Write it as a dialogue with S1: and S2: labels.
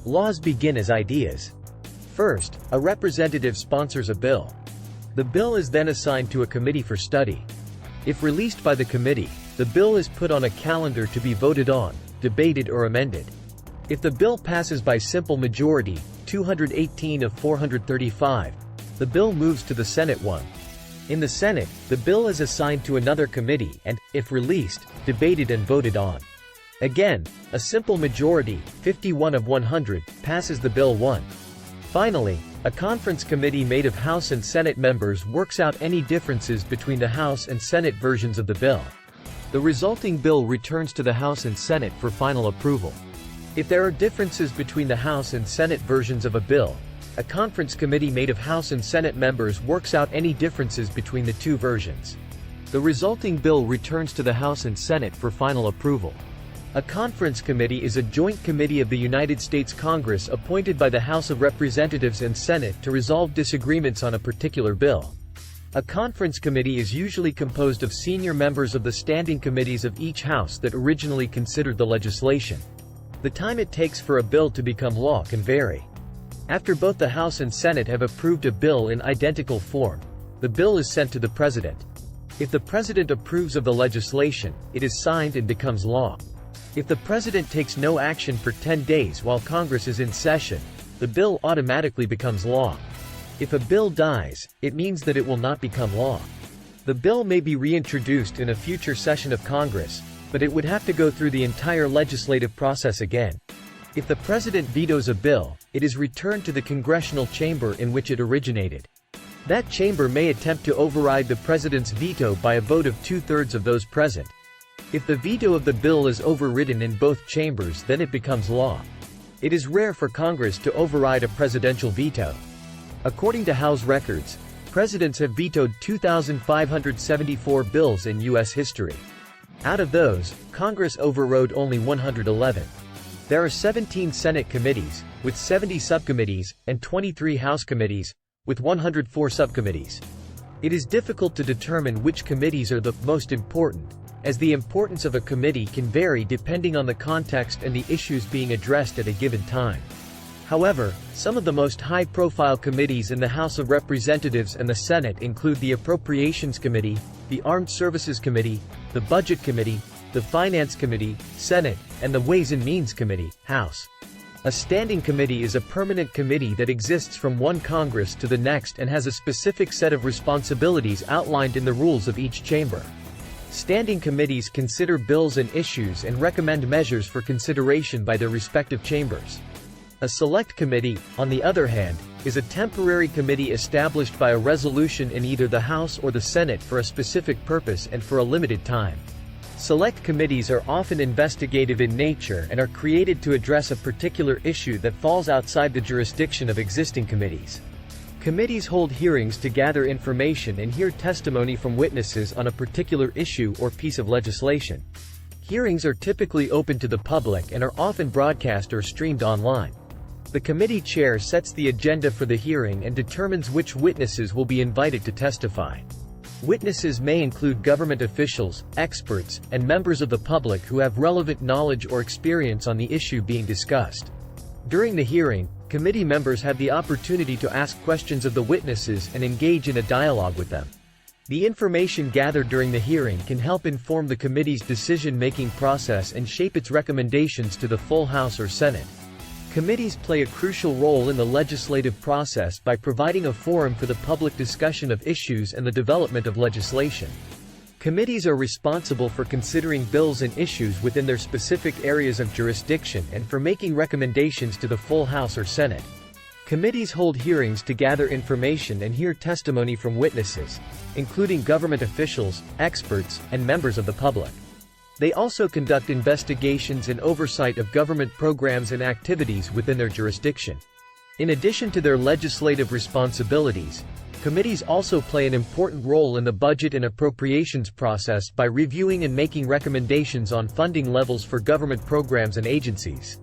S1: Laws begin as ideas. First, a representative sponsors a bill. The bill is then assigned to a committee for study. If released by the committee, the bill is put on a calendar to be voted on, debated or amended. If the bill passes by simple majority, 218 of 435, the bill moves to the Senate. In the Senate, the bill is assigned to another committee and, if released, debated and voted on. Again, a simple majority, 51 of 100, passes the bill. Finally, a conference committee made of House and Senate members works out any differences between the House and Senate versions of the bill. The resulting bill returns to the House and Senate for final approval. If there are differences between the House and Senate versions of a bill, a conference committee made of House and Senate members works out any differences between the two versions. The resulting bill returns to the House and Senate for final approval. A conference committee is a joint committee of the United States Congress appointed by the House of Representatives and Senate to resolve disagreements on a particular bill. A conference committee is usually composed of senior members of the standing committees of each house that originally considered the legislation. The time it takes for a bill to become law can vary. After both the House and Senate have approved a bill in identical form, the bill is sent to the President. If the President approves of the legislation, it is signed and becomes law. If the President takes no action for 10 days while Congress is in session, the bill automatically becomes law. If a bill dies, it means that it will not become law. The bill may be reintroduced in a future session of Congress, but it would have to go through the entire legislative process again. If the President vetoes a bill, it is returned to the congressional chamber in which it originated. That chamber may attempt to override the President's veto by a vote of 2/3 of those present. If the veto of the bill is overridden in both chambers, then it becomes law. It is rare for Congress to override a presidential veto. According to House records, presidents have vetoed 2,574 bills in U.S. history. Out of those, Congress overrode only 111. There are 17 Senate committees, with 70 subcommittees, and 23 House committees, with 104 subcommittees. It is difficult to determine which committees are the most important, as the importance of a committee can vary depending on the context and the issues being addressed at a given time. However, some of the most high-profile committees in the House of Representatives and the Senate include the Appropriations Committee, the Armed Services Committee, the Budget Committee, the Finance Committee, Senate, and the Ways and Means Committee, House. A standing committee is a permanent committee that exists from one Congress to the next and has a specific set of responsibilities outlined in the rules of each chamber. Standing committees consider bills and issues and recommend measures for consideration by their respective chambers. A select committee, on the other hand, is a temporary committee established by a resolution in either the House or the Senate for a specific purpose and for a limited time. Select committees are often investigative in nature and are created to address a particular issue that falls outside the jurisdiction of existing committees. Committees hold hearings to gather information and hear testimony from witnesses on a particular issue or piece of legislation. Hearings are typically open to the public and are often broadcast or streamed online. The committee chair sets the agenda for the hearing and determines which witnesses will be invited to testify. Witnesses may include government officials, experts, and members of the public who have relevant knowledge or experience on the issue being discussed. During the hearing, committee members have the opportunity to ask questions of the witnesses and engage in a dialogue with them. The information gathered during the hearing can help inform the committee's decision-making process and shape its recommendations to the full House or Senate. Committees play a crucial role in the legislative process by providing a forum for the public discussion of issues and the development of legislation. Committees are responsible for considering bills and issues within their specific areas of jurisdiction and for making recommendations to the full House or Senate. Committees hold hearings to gather information and hear testimony from witnesses, including government officials, experts, and members of the public. They also conduct investigations and oversight of government programs and activities within their jurisdiction. In addition to their legislative responsibilities, committees also play an important role in the budget and appropriations process by reviewing and making recommendations on funding levels for government programs and agencies.